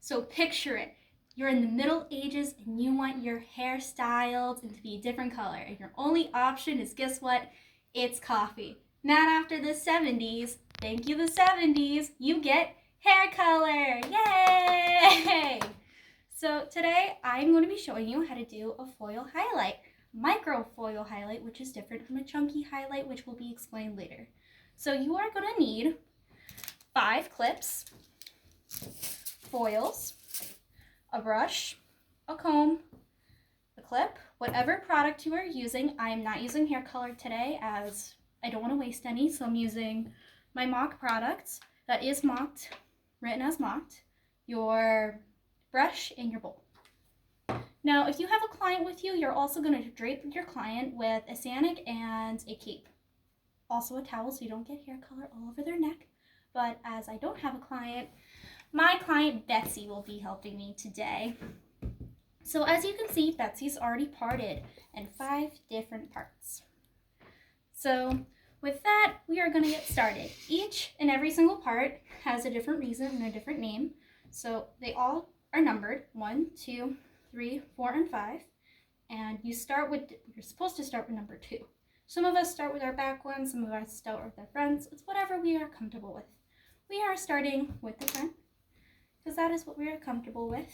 So picture it. You're in the Middle Ages and you want your hair styled and to be a different color. And your only option is, guess what? It's coffee. Not after the 70s. Thank you, the 70s. You get hair color. Yay! So today I'm going to be showing you how to do a foil highlight. Micro foil highlight, which is different from a chunky highlight, which will be explained later. So you are going to need 5 clips, foils, a brush, a comb, a clip, whatever product you are using. I am not using hair color today as I don't want to waste any, so I'm using my mock products that is mocked, written as mocked, your brush, and your bowl. Now, if you have a client with you, you're also going to drape your client with a sanic and a cape. Also a towel so you don't get hair color all over their neck. But as I don't have a client, my client Betsy will be helping me today. So as you can see, Betsy's already parted in 5 different parts. So with that, we are going to get started. Each and every single part has a different reason and a different name. So they all are numbered 1, 2, 3, 4, and 5. And you're supposed to start with number 2. Some of us start with our back ones, some of us start with our fronts. It's whatever we are comfortable with. We are starting with the front because that is what we are comfortable with.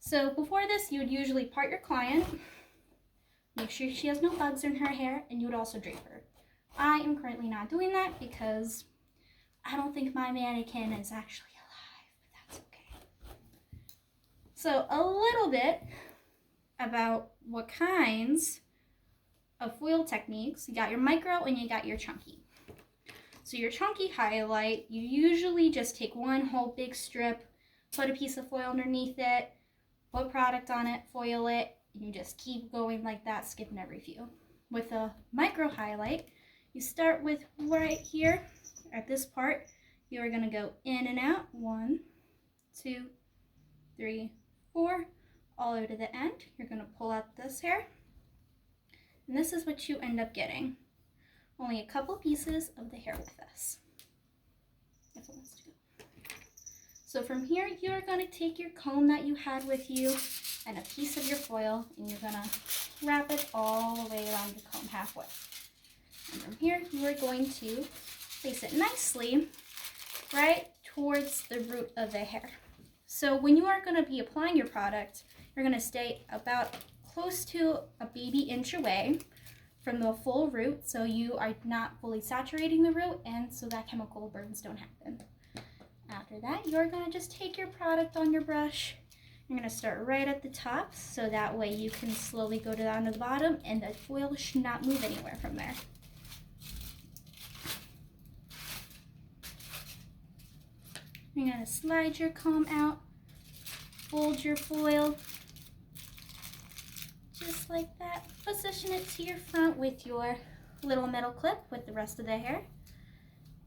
So before this, you would usually part your client, make sure she has no bugs in her hair, and you would also drape her. I am currently not doing that because I don't think my mannequin is actually alive, but that's okay. So a little bit about what kinds of foil techniques. You got your micro and you got your chunky. So your chunky highlight, you usually just take one whole big strip, put a piece of foil underneath it, put product on it, foil it, and you just keep going like that, skipping every few. With a micro highlight, you start with right here at this part. You are going to go in and out, 1, 2, 3, 4, all the way to the end. You're going to pull out this hair, and this is what you end up getting. Only a couple pieces of the hair with us, if it wants to go. So from here, you're going to take your comb that you had with you and a piece of your foil, and you're going to wrap it all the way around your comb halfway. And from here, you are going to place it nicely right towards the root of the hair. So when you are going to be applying your product, you're going to stay about close to a baby inch away from the full root, so you are not fully saturating the root, and so that chemical burns don't happen. After that, you're going to just take your product on your brush. You're going to start right at the top, so that way you can slowly go down to the bottom, and the foil should not move anywhere from there. You're going to slide your comb out, fold your foil, just like that. Position it to your front with your little metal clip with the rest of the hair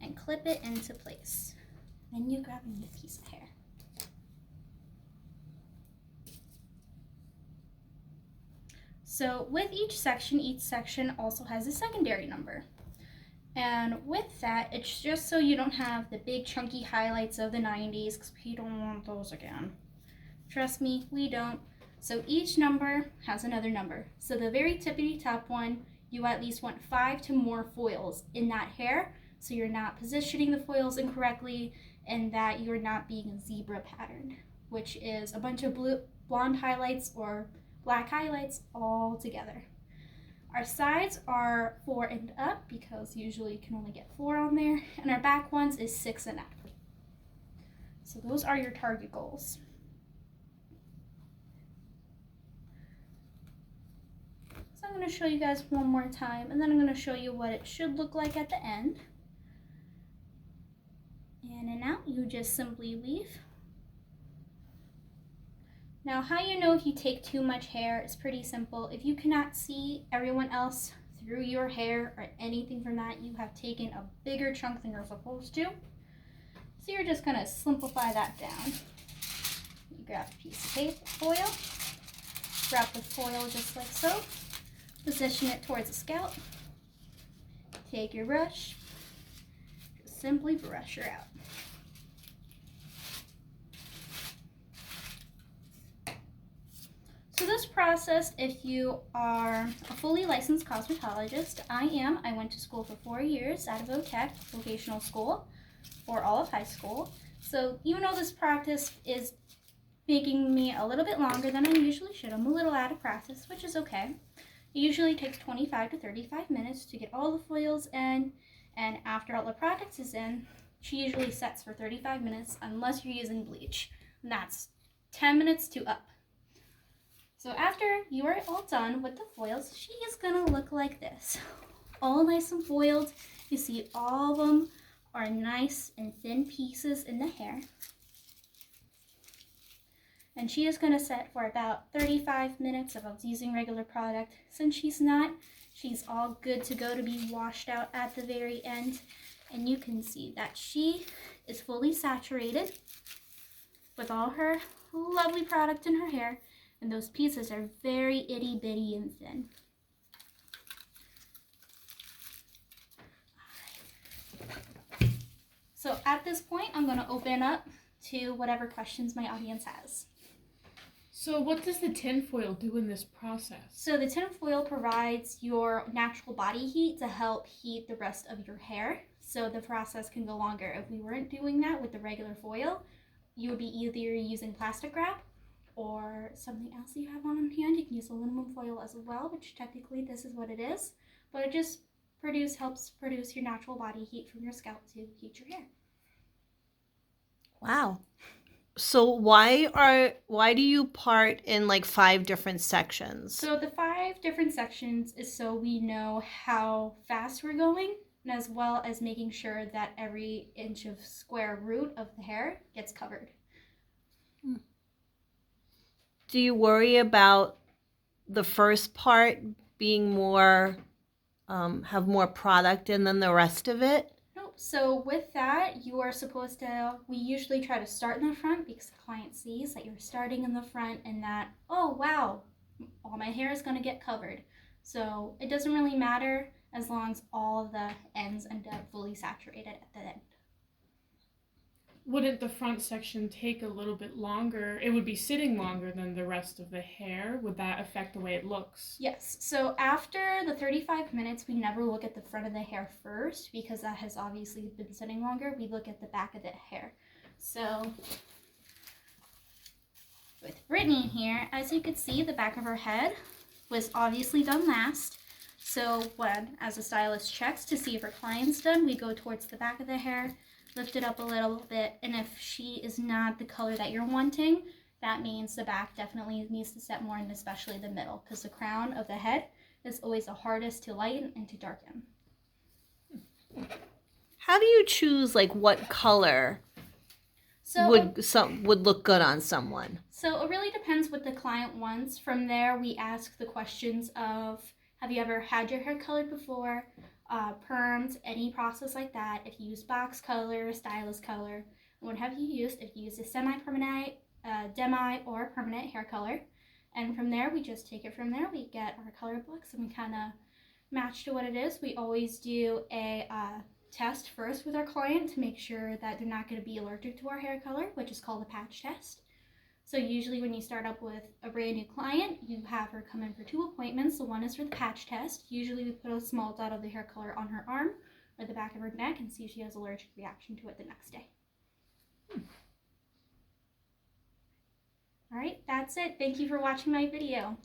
and clip it into place. Then you grab a new piece of hair. So with each section also has a secondary number. And with that, it's just so you don't have the big chunky highlights of the 90s, because we don't want those again. Trust me, we don't. So each number has another number. So the very tippity top one, you at least want 5 to more foils in that hair, so you're not positioning the foils incorrectly and that you're not being zebra patterned, which is a bunch of blonde highlights or black highlights all together. Our sides are 4 and up because usually you can only get 4 on there, and our back ones is 6 and up. So those are your target goals. I'm going to show you guys one more time, and then I'm going to show you what it should look like at the end. In and out, you just simply weave. Now, how you know if you take too much hair is pretty simple. If you cannot see everyone else through your hair or anything from that, you have taken a bigger chunk than you're supposed to. So you're just going to simplify that down. You grab a piece of paper, foil, wrap the foil just like so. Position it towards the scalp. Take your brush, just simply brush her out. processed if you are a fully licensed cosmetologist. I am. I went to school for 4 years at a VOTech vocational school for all of high school. So even though this practice is making me a little bit longer than I usually should, I'm a little out of practice, which is okay. It usually takes 25 to 35 minutes to get all the foils in, and after all the product is in, she usually sets for 35 minutes unless you're using bleach. And that's 10 minutes to up. So after you are all done with the foils, she is gonna look like this. All nice and foiled. You see all of them are nice and thin pieces in the hair. And she is gonna set for about 35 minutes if I was using regular product. Since she's not, she's all good to go to be washed out at the very end. And you can see that she is fully saturated with all her lovely product in her hair. And those pieces are very itty bitty and thin. So at this point, I'm going to open up to whatever questions my audience has. So what does the tinfoil do in this process? So the tinfoil provides your natural body heat to help heat the rest of your hair. So the process can go longer. If we weren't doing that with the regular foil, you would be either using plastic wrap or something else that you have on hand. You can use aluminum foil as well, which technically this is what it is. But it just helps produce your natural body heat from your scalp to heat your hair. Wow. So why do you part in like 5 different sections? So the 5 different sections is so we know how fast we're going, and as well as making sure that every inch of square root of the hair gets covered. Do you worry about the first part being more, have more product in than the rest of it? Nope. So with that, you are supposed to, we usually try to start in the front because the client sees that you're starting in the front and that, oh wow, all my hair is going to get covered. So it doesn't really matter as long as all the ends end up fully saturated at the end. Wouldn't the front section take a little bit longer? It would be sitting longer than the rest of the hair. Would that affect the way it looks? Yes. So after the 35 minutes, we never look at the front of the hair first because that has obviously been sitting longer. We look at the back of the hair. So with Brittany here, as you could see, the back of her head was obviously done last. So when, as a stylist checks to see if her client's done, we go towards the back of the hair, lift it up a little bit, and if she is not the color that you're wanting, that means the back definitely needs to set more, and especially the middle, because the crown of the head is always the hardest to lighten and to darken. How do you choose like what color would look good on someone? So it really depends what the client wants. From there, we ask the questions of, have you ever had your hair colored before? Perms, any process like that. If you use box color, stylist color, what have you used? If you use a semi-permanent, demi, or permanent hair color. And from there, we just take it from there. We get our color books and we kind of match to what it is. We always do a test first with our client to make sure that they're not going to be allergic to our hair color, which is called a patch test. So usually when you start up with a brand new client, you have her come in for 2 appointments. So one is for the patch test. Usually we put a small dot of the hair color on her arm or the back of her neck and see if she has allergic reaction to it the next day. All right, that's it. Thank you for watching my video.